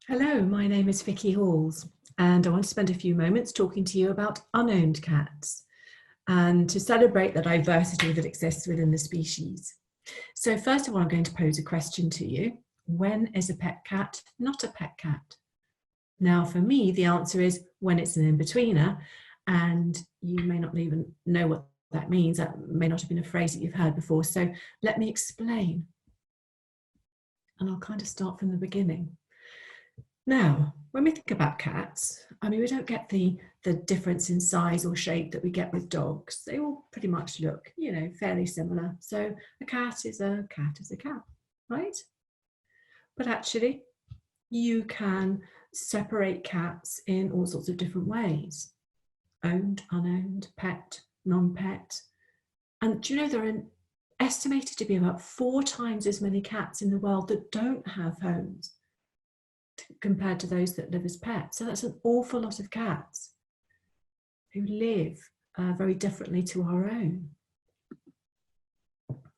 Hello, my name is Vicky Halls, and I want to spend a few moments talking to you about unowned cats and to celebrate the diversity that exists within the species. So first of all, I'm going to pose a question to you. When is a pet cat not a pet cat? Now, for me, the answer is when it's an in-betweener, and you may not even know what that means. That may not have been a phrase that you've heard before. So let me explain. And I'll kind of start from the beginning. Now, when we think about cats, I mean, we don't get the difference in size or shape that we get with dogs. They all pretty much look, fairly similar. So a cat is a cat is a cat, right? But actually, you can separate cats in all sorts of different ways. Owned, unowned, pet, non-pet. And do you know there are estimated to be about 4 times as many cats in the world that don't have homes compared to those that live as pets. So that's an awful lot of cats who live very differently to our own.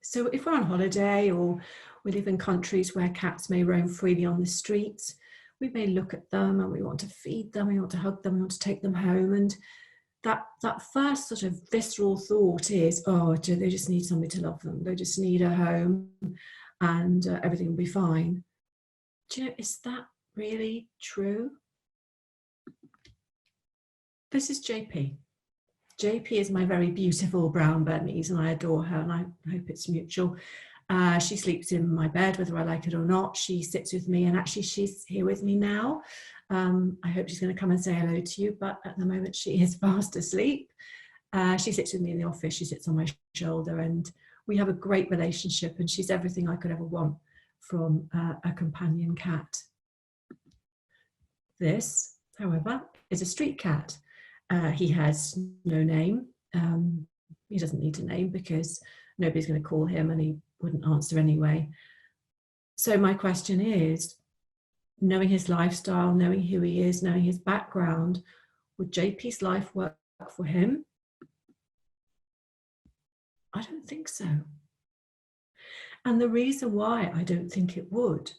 So if we're on holiday or we live in countries where cats may roam freely on the streets, we may look at them and we want to feed them, we want to hug them, we want to take them home. And that first sort of visceral thought is, oh, they just need somebody to love them. They just need a home and everything will be fine. Do you know, is that really true? This is JP. JP is my very beautiful brown Bernese, and I adore her, and I hope it's mutual. She sleeps in my bed, whether I like it or not. She sits with me, and actually she's here with me now. I hope she's going to come and say hello to you, but at the moment she is fast asleep. She sits with me in the office. She sits on my shoulder, and we have a great relationship, and she's everything I could ever want from a companion cat. This, however, is a street cat. He has no name. He doesn't need a name because nobody's going to call him and he wouldn't answer anyway. So my question is, knowing his lifestyle, knowing who he is, knowing his background, would JP's life work for him? I don't think so. And the reason why I don't think it would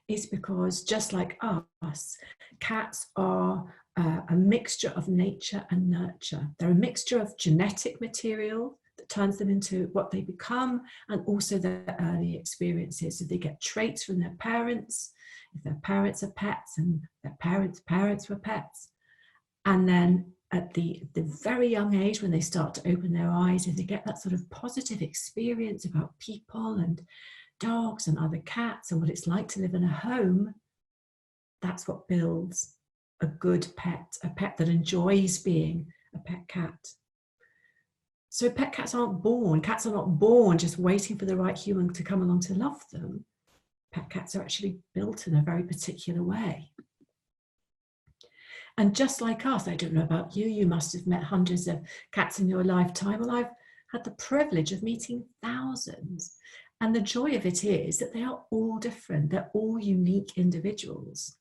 is because, just like us, cats are a mixture of nature and nurture. They're a mixture of genetic material that turns them into what they become, and also their early experiences. So they get traits from their parents, if their parents are pets and their parents were pets. And then at the very young age, when they start to open their eyes, if they get that sort of positive experience about people and dogs and other cats and what it's like to live in a home, that's what builds a good pet, a pet that enjoys being a pet cat. So pet cats aren't born. Cats are not born just waiting for the right human to come along to love them. Pet cats are actually built in a very particular way. And just like us, I don't know about you, you must have met hundreds of cats in your lifetime. Well, I've had the privilege of meeting thousands. And the joy of it is that they are all different. They're all unique individuals.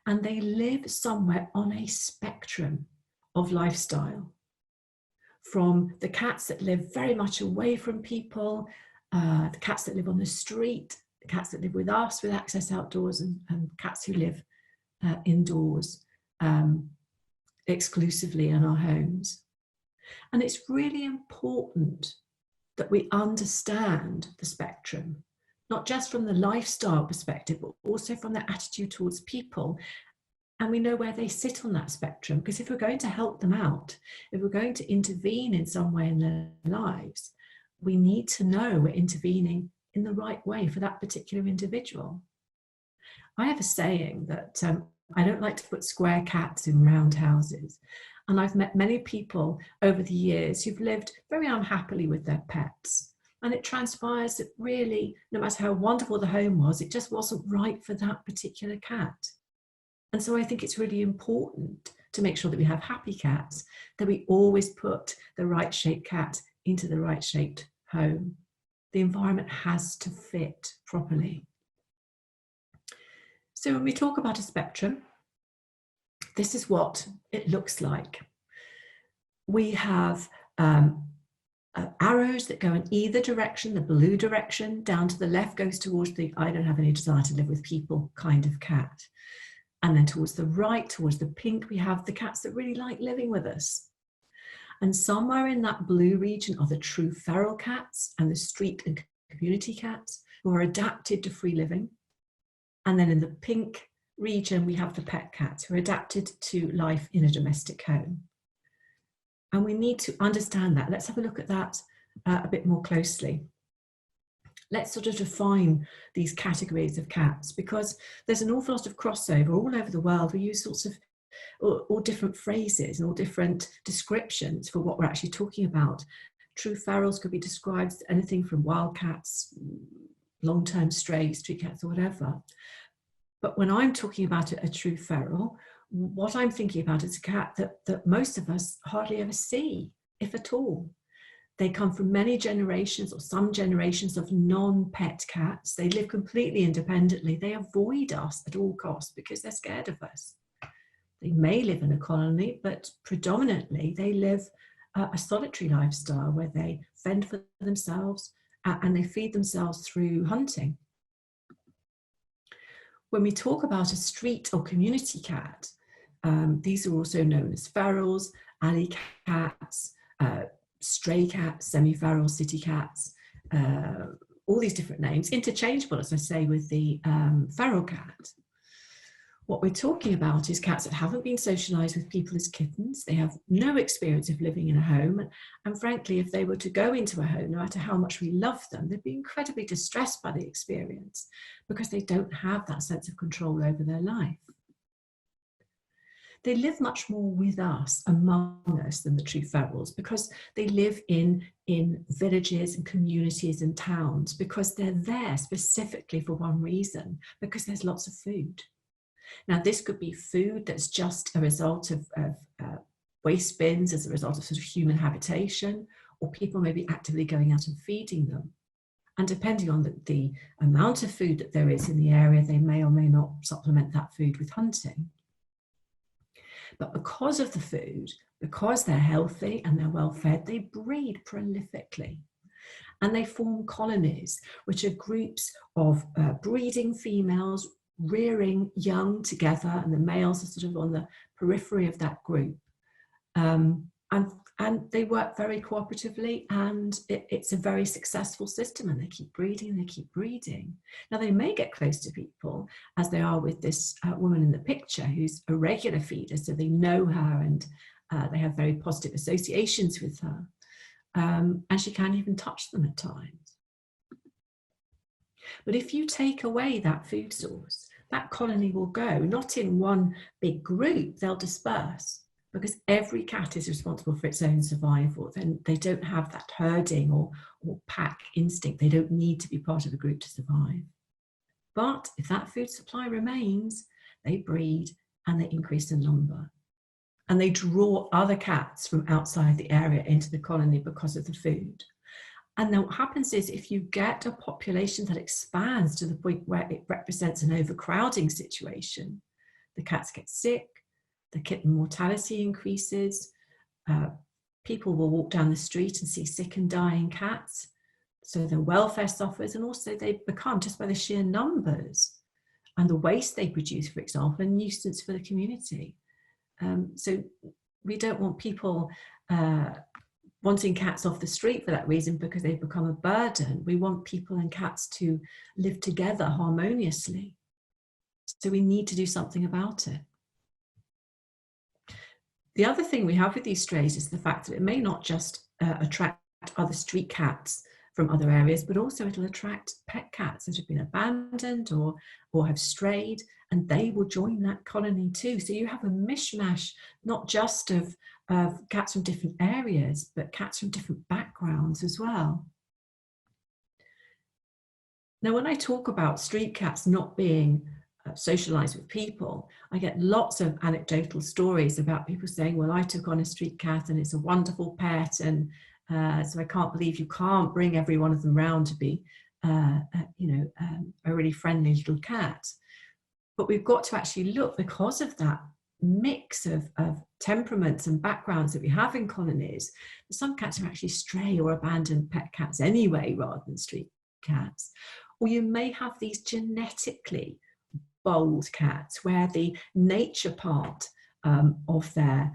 And they live somewhere on a spectrum of lifestyle. From the cats that live very much away from people, the cats that live on the street, the cats that live with us with access outdoors, and cats who live indoors exclusively in our homes. And it's really important that we understand the spectrum, not just from the lifestyle perspective, but also from their attitude towards people. And we know where they sit on that spectrum, because if we're going to help them out, if we're going to intervene in some way in their lives, we need to know we're intervening in the right way for that particular individual. I have a saying that I don't like to put square cats in round houses. And I've met many people over the years who've lived very unhappily with their pets. And it transpires that really, no matter how wonderful the home was, it just wasn't right for that particular cat. And so I think it's really important to make sure that we have happy cats, that we always put the right shaped cat into the right shaped home. The environment has to fit properly. So when we talk about a spectrum, this is what it looks like. We have arrows that go in either direction, the blue direction, down to the left goes towards the I don't have any desire to live with people kind of cat. And then towards the right, towards the pink, we have the cats that really like living with us. And somewhere in that blue region are the true feral cats and the street and community cats who are adapted to free living. And then in the pink region, we have the pet cats who are adapted to life in a domestic home. And we need to understand that. Let's have a look at that a bit more closely. Let's sort of define these categories of cats, because there's an awful lot of crossover all over the world. We use sorts of all different phrases and all different descriptions for what we're actually talking about. True ferals could be described as anything from wild cats, long-term strays, street cats, or whatever. But when I'm talking about a true feral, what I'm thinking about is a cat that most of us hardly ever see, if at all. They come from many generations or some generations of non-pet cats. They live completely independently. They avoid us at all costs because they're scared of us. They may live in a colony, but predominantly they live a solitary lifestyle where they fend for themselves and they feed themselves through hunting. When we talk about a street or community cat, these are also known as ferals, alley cats, stray cats, semi-feral city cats, all these different names, interchangeable, as I say, with the feral cat. What we're talking about is cats that haven't been socialised with people as kittens. They have no experience of living in a home. And frankly, if they were to go into a home, no matter how much we love them, they'd be incredibly distressed by the experience because they don't have that sense of control over their life. They live much more with us, among us, than the true ferals, because they live in villages and communities and towns, because they're there specifically for one reason, because there's lots of food. Now, this could be food that's just a result of waste bins as a result of sort of human habitation, or people may be actively going out and feeding them. And depending on the amount of food that there is in the area, they may or may not supplement that food with hunting. But because of the food, because they're healthy and they're well fed, they breed prolifically. And they form colonies, which are groups of breeding females rearing young together, and the males are sort of on the periphery of that group. And they work very cooperatively, and it's a very successful system, and they keep breeding and they keep breeding. Now, they may get close to people, as they are with this woman in the picture who's a regular feeder, so they know her and they have very positive associations with her. And she can even touch them at times. But if you take away that food source, that colony will go, not in one big group, they'll disperse, because every cat is responsible for its own survival. Then they don't have that herding or pack instinct. They don't need to be part of a group to survive. But if that food supply remains, they breed and they increase in number. And they draw other cats from outside the area into the colony because of the food. And then what happens is, if you get a population that expands to the point where it represents an overcrowding situation, the cats get sick, the kitten mortality increases, people will walk down the street and see sick and dying cats, so their welfare suffers, and also they become, just by the sheer numbers and the waste they produce, for example, a nuisance for the community. So we don't want people wanting cats off the street for that reason, because they've become a burden. We want people and cats to live together harmoniously. So we need to do something about it. The other thing we have with these strays is the fact that it may not just attract other street cats from other areas, but also it'll attract pet cats that have been abandoned or have strayed, and they will join that colony too. So you have a mishmash, not just of cats from different areas, but cats from different backgrounds as well. Now, when I talk about street cats not being socialized with people, I get lots of anecdotal stories about people saying, well, I took on a street cat and it's a wonderful pet, and so I can't believe you can't bring every one of them round to be a really friendly little cat. But we've got to actually look, because of that mix of temperaments and backgrounds that we have in colonies. Some cats are actually stray or abandoned pet cats anyway, rather than street cats. Or you may have these genetically bold cats where the nature part of their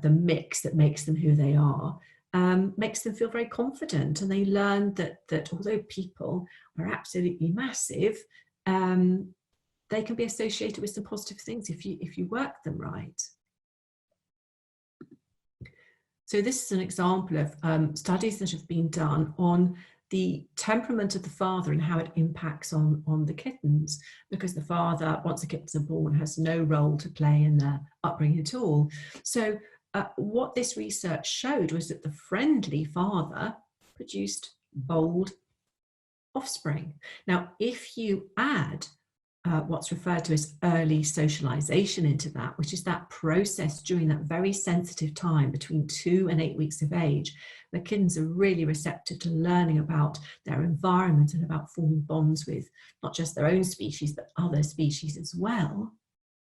the mix that makes them who they are makes them feel very confident, and they learn that although people are absolutely massive, they can be associated with some positive things if you work them right. So this is an example of studies that have been done on the temperament of the father and how it impacts on the kittens, because the father, once the kittens are born, has no role to play in their upbringing at all. So what this research showed was that the friendly father produced bold offspring. Now, if you add what's referred to as early socialization into that, which is that process during that very sensitive time between 2 and 8 weeks of age, the kittens are really receptive to learning about their environment and about forming bonds with not just their own species, but other species as well.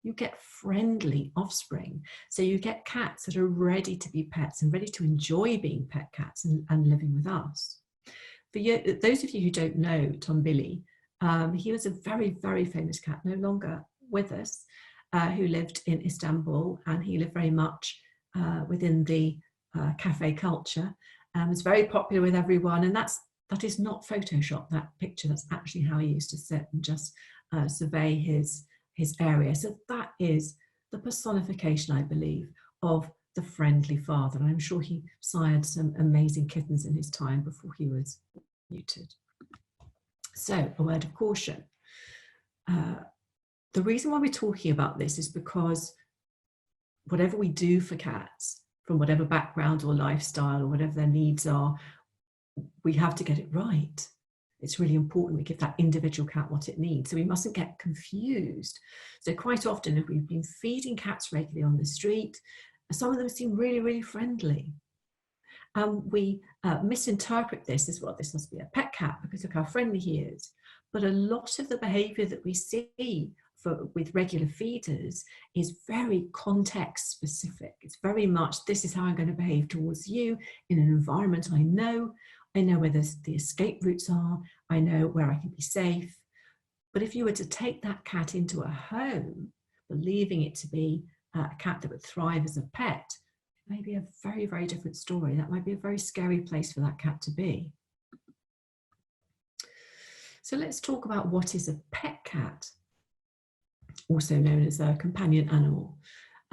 You get friendly offspring. So you get cats that are ready to be pets and ready to enjoy being pet cats and living with us. For you, those of you who don't know Tom Billy, he was a very, very famous cat, no longer with us, who lived in Istanbul, and he lived very much within the cafe culture, was very popular with everyone, and that is not Photoshop, that picture. That's actually how he used to sit and just survey his area. So that is the personification, I believe, of the friendly father. And I'm sure he sired some amazing kittens in his time before he was neutered. So, a word of caution. The reason why we're talking about this is because whatever we do for cats, from whatever background or lifestyle or whatever their needs are, we have to get it right. It's really important we give that individual cat what it needs. So we mustn't get confused. So quite often, if we've been feeding cats regularly on the street, some of them seem really, really friendly. We misinterpret this as, well, this must be a pet cat because look how friendly he is. But a lot of the behavior that we see with regular feeders is very context specific. It's very much, this is how I'm going to behave towards you in an environment I know where the escape routes are, I know where I can be safe. But if you were to take that cat into a home, believing it to be a cat that would thrive as a pet, maybe a very, very different story. That might be a very scary place for that cat to be. So let's talk about what is a pet cat, also known as a companion animal.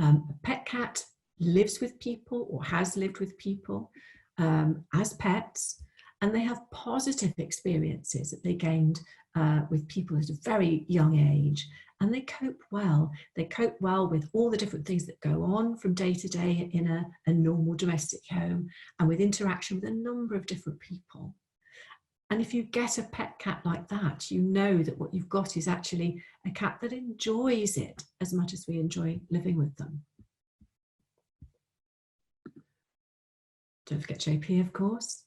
A pet cat lives with people or has lived with people as pets, and they have positive experiences that they gained with people at a very young age. And they cope well. They cope well with all the different things that go on from day to day in a normal domestic home, and with interaction with a number of different people. And if you get a pet cat like that, you know that what you've got is actually a cat that enjoys it as much as we enjoy living with them. Don't forget JP, of course.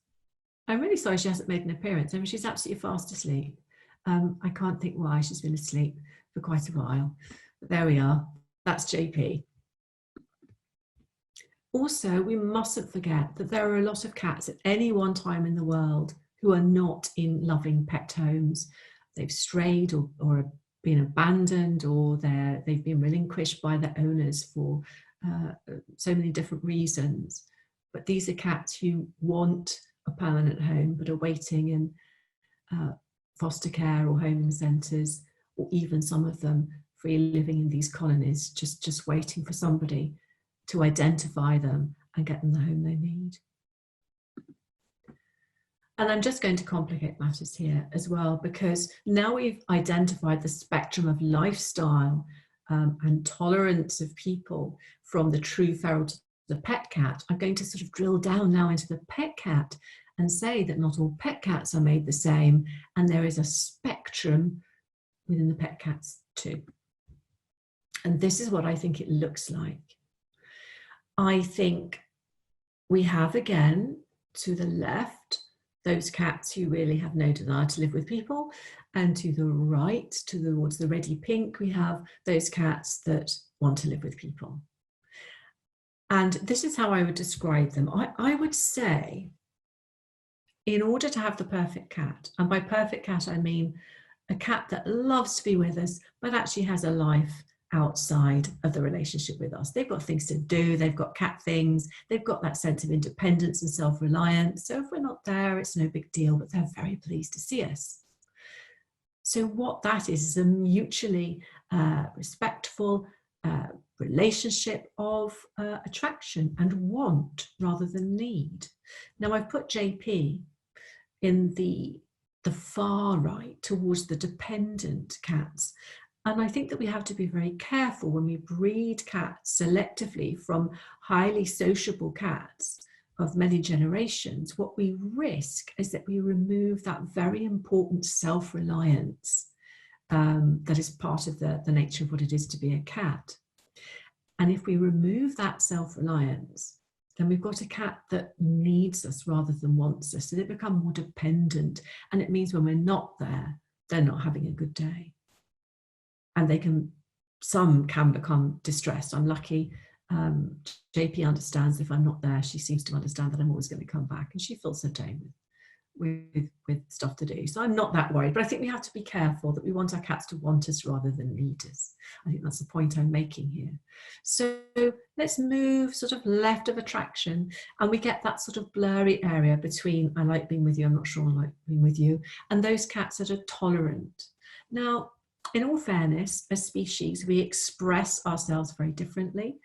I'm really sorry she hasn't made an appearance. I mean, she's absolutely fast asleep. I can't think why. She's been asleep for quite a while. But there we are. That's JP. Also, we mustn't forget that there are a lot of cats at any one time in the world who are not in loving pet homes. They've strayed or been abandoned, or they've been relinquished by their owners for so many different reasons. But these are cats who want a permanent home but are waiting in foster care or homing centres, or even some of them free living in these colonies, just waiting for somebody to identify them and get them the home they need. And I'm just going to complicate matters here as well, because now we've identified the spectrum of lifestyle and tolerance of people from the true feral to the pet cat. I'm going to sort of drill down now into the pet cat and say that not all pet cats are made the same, and there is a spectrum within the pet cats too. And this is what I think it looks like. I think we have, again, to the left, those cats who really have no desire to live with people, and to the right, towards the reddy pink, we have those cats that want to live with people. And this is how I would describe them. I would say, in order to have the perfect cat, and by perfect cat I mean a cat that loves to be with us, but actually has a life outside of the relationship with us. They've got things to do, they've got cat things, they've got that sense of independence and self-reliance. So if we're not there, it's no big deal, but they're very pleased to see us. So what that is a mutually respectful relationship of attraction and want rather than need. Now I've put JP in the far right towards the dependent cats. And I think that we have to be very careful when we breed cats selectively from highly sociable cats of many generations. What we risk is that we remove that very important self-reliance that is part of the nature of what it is to be a cat. And if we remove that self-reliance, then we've got a cat that needs us rather than wants us. So they become more dependent. And it means when we're not there, they're not having a good day. And some can become distressed. I'm lucky. JP understands if I'm not there, she seems to understand that I'm always going to come back. And she fills her day with stuff to do. So I'm not that worried, but I think we have to be careful that we want our cats to want us rather than need us. I think that's the point I'm making here. So let's move sort of left of attraction, and we get that sort of blurry area between I like being with you, I'm not sure I like being with you, and those cats that are tolerant. Now, in all fairness, as species, we express ourselves very differently.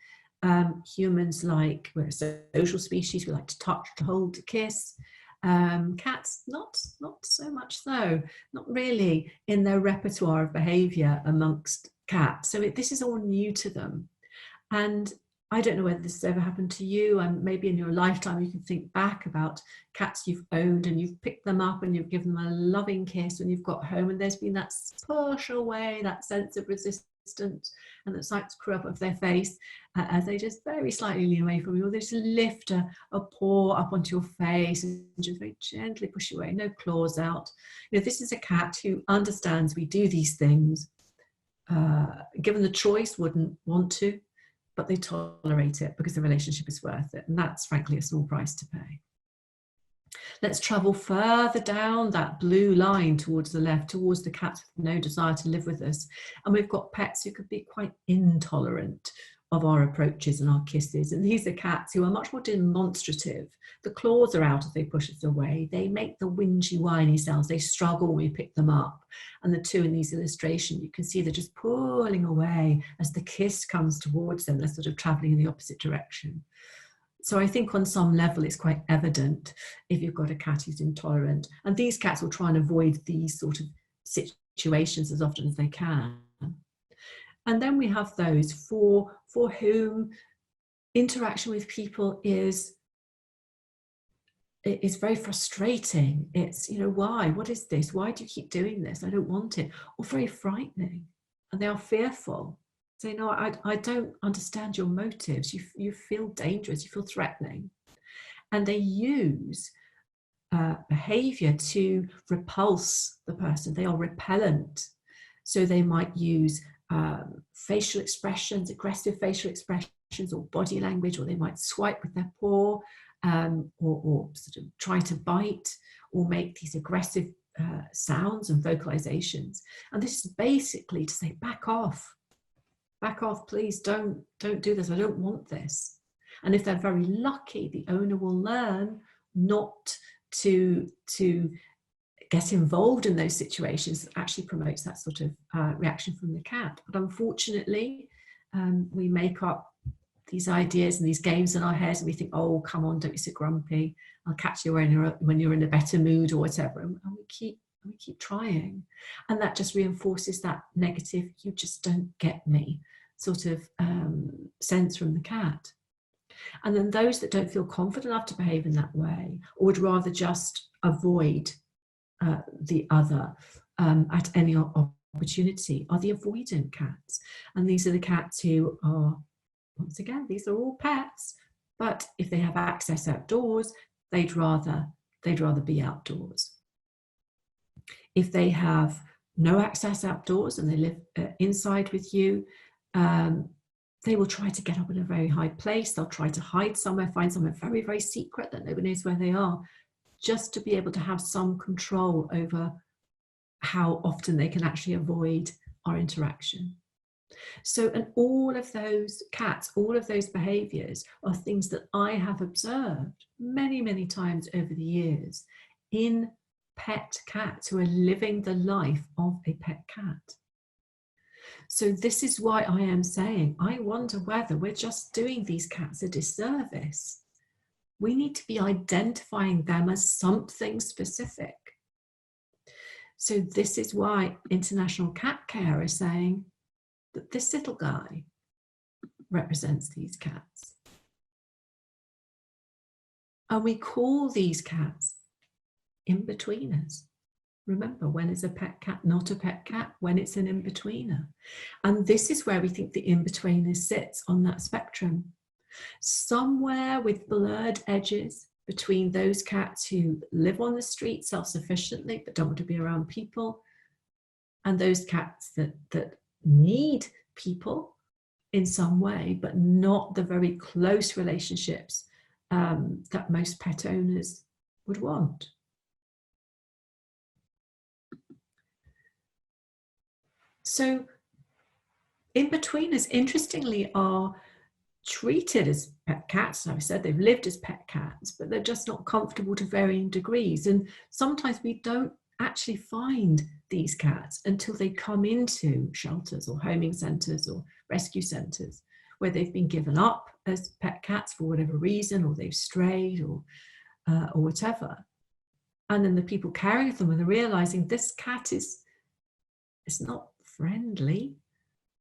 Humans we're a social species, we like to touch, to hold, to kiss. Cats, not so much so, not really in their repertoire of behaviour amongst cats. So this is all new to them. And I don't know whether this has ever happened to you, and maybe in your lifetime you can think back about cats you've owned and you've picked them up and you've given them a loving kiss when you've got home, and there's been that push away, that sense of resistance, and that starts to creep up of their face as they just very slightly lean away from you, or they just lift a paw up onto your face and just very gently push you away, no claws out. This is a cat who understands we do these things, given the choice, wouldn't want to, but they tolerate it because the relationship is worth it. And that's frankly a small price to pay. Let's travel further down that blue line towards the left, towards the cats with no desire to live with us. And we've got pets who could be quite intolerant of our approaches and our kisses. And these are cats who are much more demonstrative. The claws are out if they push us away. They make the whingy, whiny sounds. They struggle when we pick them up. And the two in these illustrations, you can see they're just pulling away as the kiss comes towards them. They're sort of traveling in the opposite direction. So I think on some level it's quite evident if you've got a cat who's intolerant. And these cats will try and avoid these sort of situations as often as they can. And then we have those for whom interaction with people is very frustrating. It's, why? What is this? Why do you keep doing this? I don't want it. Or very frightening. And they are fearful. So, I don't understand your motives. You feel dangerous. You feel threatening. And they use behavior to repulse the person. They are repellent. So they might use facial expressions, aggressive facial expressions, or body language, or they might swipe with their paw, or sort of try to bite, or make these aggressive sounds and vocalizations. And this is basically to say, back off, please, don't do this. I don't want this. And if they're very lucky, the owner will learn not to get involved in those situations. That actually promotes that sort of reaction from the cat. But unfortunately, we make up these ideas and these games in our heads, and we think, oh, come on, don't be so grumpy. I'll catch you when you're in a better mood or whatever. And we keep trying. And that just reinforces that negative, you just don't get me sort of sense from the cat. And then those that don't feel confident enough to behave in that way, or would rather just avoid the other at any opportunity, are the avoidant cats. And these are the cats who are, once again, these are all pets, but if they have access outdoors, they'd rather be outdoors. If they have no access outdoors and they live inside with you, they will try to get up in a very high place. They'll try to hide somewhere, find somewhere very, very secret that nobody knows where they are, just to be able to have some control over how often they can actually avoid our interaction. So, and all of those cats, all of those behaviors are things that I have observed many, many times over the years in pet cats who are living the life of a pet cat. So this is why I am saying, I wonder whether we're just doing these cats a disservice. We need to be identifying them as something specific. So this is why International Cat Care is saying that this little guy represents these cats. And we call these cats in-betweeners. Remember, when is a pet cat not a pet cat? When it's an in-betweener. And this is where we think the in-betweener sits on that spectrum. Somewhere with blurred edges between those cats who live on the street self-sufficiently but don't want to be around people, and those cats that need people in some way, but not the very close relationships that most pet owners would want. So in-betweeners, interestingly, are treated as pet cats. As I said, they've lived as pet cats, but they're just not comfortable to varying degrees. And sometimes we don't actually find these cats until they come into shelters or homing centres or rescue centres, where they've been given up as pet cats for whatever reason, or they've strayed or whatever. And then the people caring for them are realising this cat is not friendly.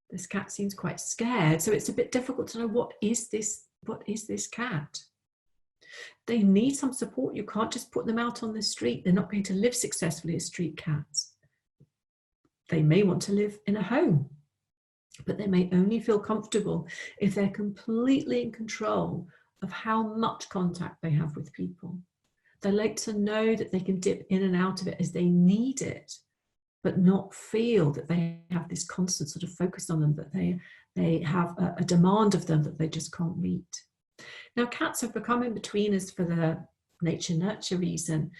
This cat seems quite scared. So it's a bit difficult to know what is this cat. They need some support. You can't just put them out on the street. They're not going to live successfully as street cats. They may want to live in a home, but they may only feel comfortable if they're completely in control of how much contact they have with people. They like to know that they can dip in and out of it as they need it, but not feel that they have this constant sort of focus on them, that they have a demand of them that they just can't meet. Now, cats have become in-betweeners for the nature-nurture reason,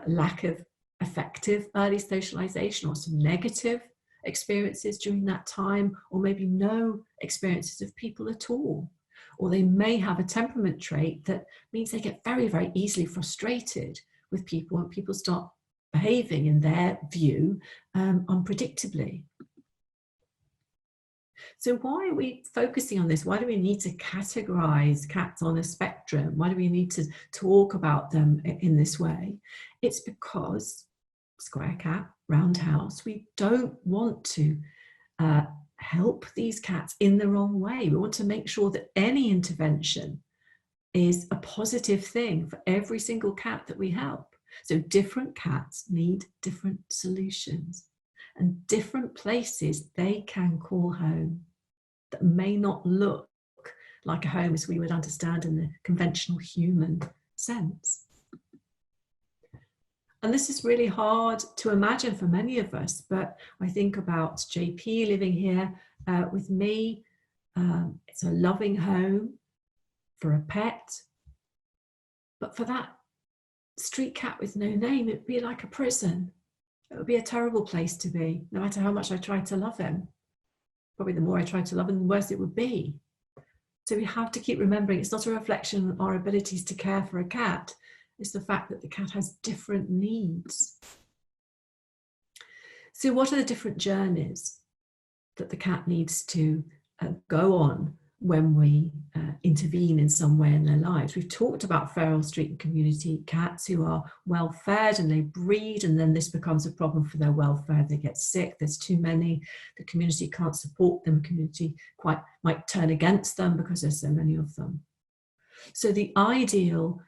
lack of effective early socialization or some negative experiences during that time, or maybe no experiences of people at all. Or they may have a temperament trait that means they get very, very easily frustrated with people when people start behaving, in their view, unpredictably. So why are we focusing on this? Why do we need to categorize cats on a spectrum? Why do we need to talk about them in this way? It's because square cat, round house, we don't want to help these cats in the wrong way. We want to make sure that any intervention is a positive thing for every single cat that we help. So different cats need different solutions and different places they can call home that may not look like a home as we would understand in the conventional human sense. And this is really hard to imagine for many of us, but I think about JP living here with me. It's a loving home for a pet, but for that street cat with no name, it'd be like a prison. It would be a terrible place to be, no matter how much I tried to love him. Probably the more I tried to love him, the worse it would be. So we have to keep remembering it's not a reflection on our abilities to care for a cat. It's the fact that the cat has different needs. So what are the different journeys that the cat needs to go on when we intervene in some way in their lives? We've talked about feral street and community cats who are well fed and they breed, and then this becomes a problem for their welfare. They get sick, there's too many, the community can't support them, the community might turn against them because there's so many of them. So the ideal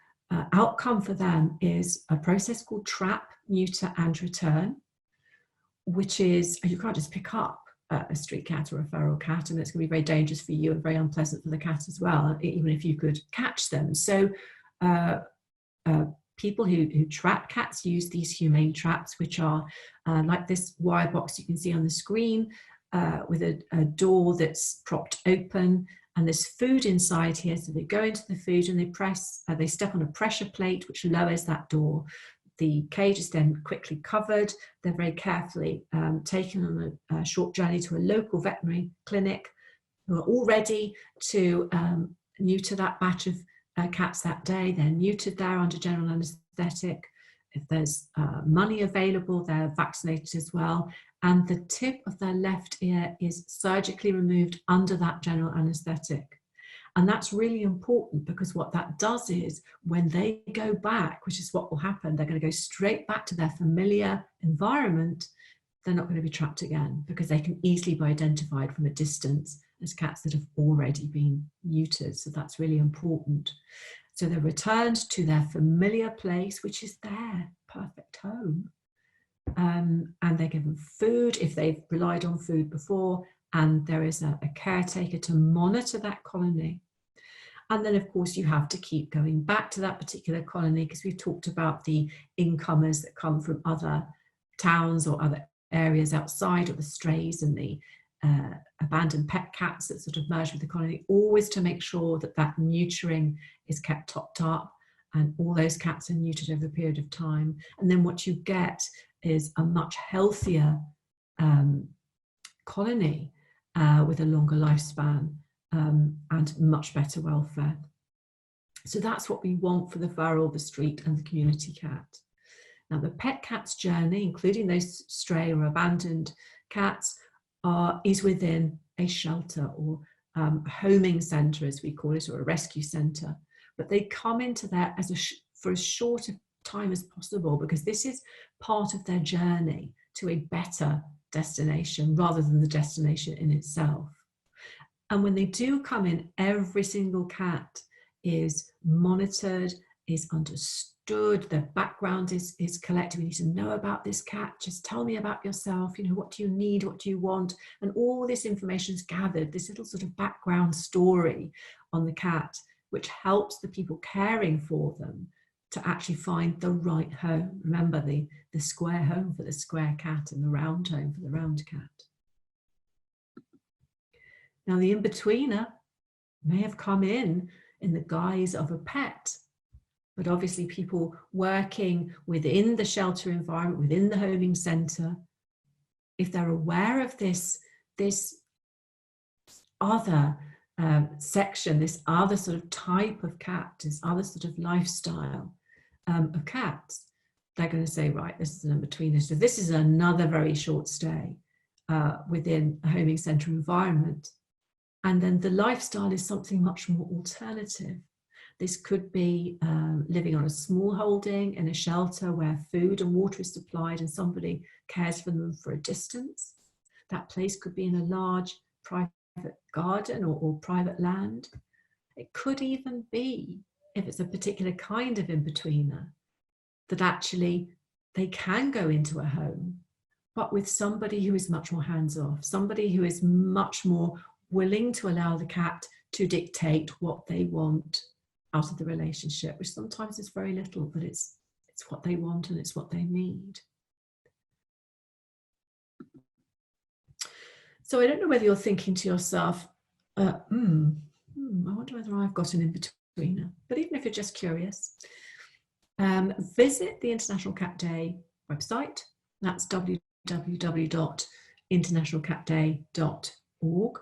outcome for them is a process called trap, neuter and return, which is, you can't just pick up a street cat or a feral cat, and it's going to be very dangerous for you and very unpleasant for the cat as well, even if you could catch them. So people who trap cats use these humane traps, which are like this wire box you can see on the screen. with a door that's propped open, and there's food inside here. So they go into the food and they step on a pressure plate which lowers that door. The cage is then quickly covered. They're very carefully taken on a short journey to a local veterinary clinic, who are all ready to neuter that batch of cats that day. They're neutered there under general anaesthetic. If there's money available, they're vaccinated as well. And the tip of their left ear is surgically removed under that general anaesthetic. And that's really important, because what that does is, when they go back, which is what will happen, they're going to go straight back to their familiar environment. They're not going to be trapped again, because they can easily be identified from a distance as cats that have already been neutered. So that's really important. So they're returned to their familiar place, which is their perfect home. And they're given food if they've relied on food before, and there is a caretaker to monitor that colony. And then, of course, you have to keep going back to that particular colony, because we've talked about the incomers that come from other towns or other areas outside, or the strays and the abandoned pet cats that sort of merge with the colony, always to make sure that that neutering is kept topped up and all those cats are neutered over a period of time. And then what you get is a much healthier colony with a longer lifespan and much better welfare. So that's what we want for the feral, the street and the community cat. Now, the pet cat's journey, including those stray or abandoned cats, is within a shelter or a homing centre, as we call it, or a rescue centre. But they come into there for as short a time as possible, because this is part of their journey to a better destination rather than the destination in itself. And when they do come in, every single cat is monitored, is understood, their background is collected. We need to know about this cat, just tell me about yourself, you know, what do you need, what do you want? And all this information is gathered, this little sort of background story on the cat, which helps the people caring for them to actually find the right home. Remember, the square home for the square cat and the round home for the round cat. Now, the in-betweener may have come in the guise of a pet, but obviously people working within the shelter environment, within the homing centre, if they're aware of this other section, this other sort of type of cat, this other sort of lifestyle of cats, they're going to say, right, this is an in-betweener. So this is another very short stay within a homing centre environment. And then the lifestyle is something much more alternative. This could be living on a small holding in a shelter where food and water is supplied and somebody cares for them for a distance. That place could be in a large private garden or private land. It could even be, if it's a particular kind of in-betweener, that actually they can go into a home, but with somebody who is much more hands-off, somebody who is much more willing to allow the cat to dictate what they want out of the relationship, which sometimes is very little, but it's what they want and it's what they need. So I don't know whether you're thinking to yourself, I wonder whether I've got an in-betweener. But even if you're just curious, visit the International Cat Day website. That's www.internationalcatday.org.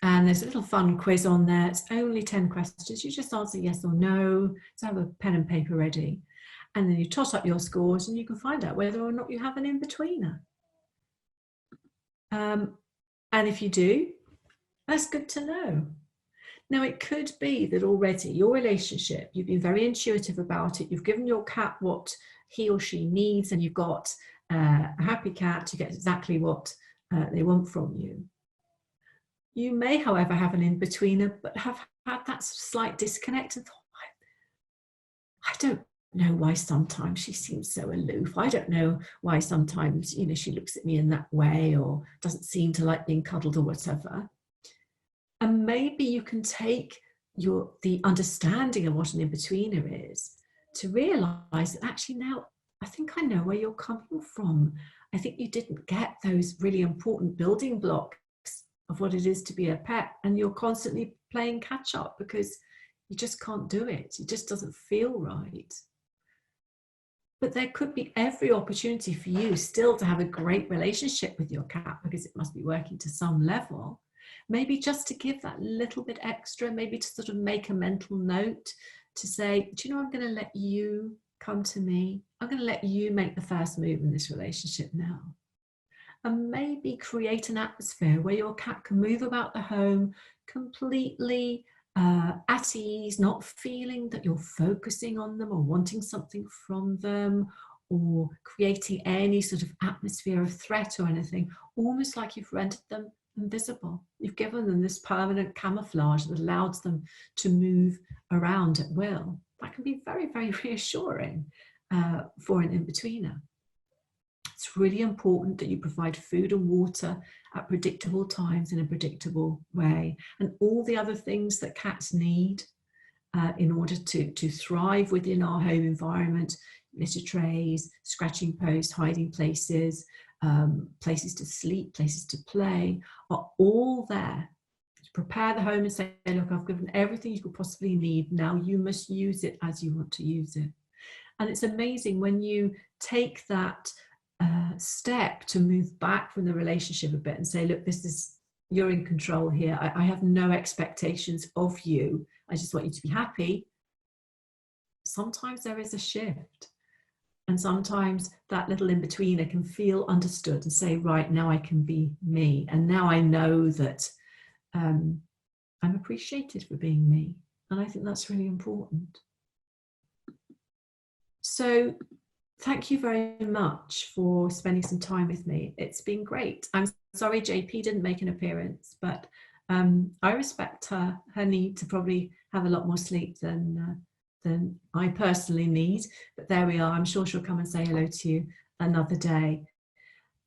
And there's a little fun quiz on there. It's only 10 questions. You just answer yes or no. So have a pen and paper ready. And then you tot up your scores and you can find out whether or not you have an in-betweener. And if you do, that's good to know. Now, it could be that already your relationship, you've been very intuitive about it. You've given your cat what he or she needs, and you've got a happy cat to get exactly what they want from you. You may, however, have an in-betweener, but have had that slight disconnect and thought, I don't know why sometimes she seems so aloof. I don't know why sometimes, you know, she looks at me in that way or doesn't seem to like being cuddled or whatever. And maybe you can take the understanding of what an in-betweener is to realise that actually now I think I know where you're coming from. I think you didn't get those really important building blocks of what it is to be a pet, and you're constantly playing catch up because you just can't do it. It just doesn't feel right. But there could be every opportunity for you still to have a great relationship with your cat, because it must be working to some level. Maybe just to give that little bit extra, maybe to sort of make a mental note to say, do you know, I'm going to let you come to me. I'm going to let you make the first move in this relationship now. And maybe create an atmosphere where your cat can move about the home completely at ease, not feeling that you're focusing on them or wanting something from them, or creating any sort of atmosphere of threat or anything, almost like you've rendered them invisible. You've given them this permanent camouflage that allows them to move around at will. That can be very, very reassuring for an in-betweener. It's really important that you provide food and water at predictable times in a predictable way, and all the other things that cats need in order to thrive within our home environment: litter trays, scratching posts, hiding places, places to sleep, places to play, are all there to prepare the home and say, look, I've given everything you could possibly need. Now you must use it as you want to use it. And it's amazing when you take that step to move back from the relationship a bit and say, look, you're in control here. I have no expectations of you. I just want you to be happy. Sometimes there is a shift. And sometimes that little in-betweener can feel understood and say, right, now I can be me. And now I know that I'm appreciated for being me. And I think that's really important. So thank you very much for spending some time with me. It's been great. I'm sorry JP didn't make an appearance, but I respect her need to probably have a lot more sleep than I personally need. But there we are. I'm sure she'll come and say hello to you another day.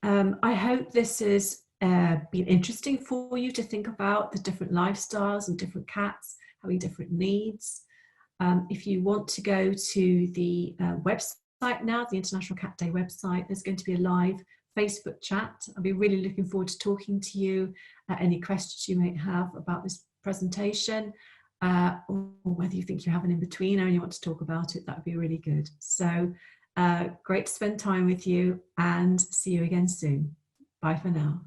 I hope this has been interesting for you to think about the different lifestyles and different cats having different needs. If you want to go to the website now, the International Cat Day website, there's going to be a live Facebook chat. I'll be really looking forward to talking to you. Any questions you might have about this presentation, or whether you think you have an in-betweener and you want to talk about it, that would be really good. So great to spend time with you, and see you again soon. Bye for now.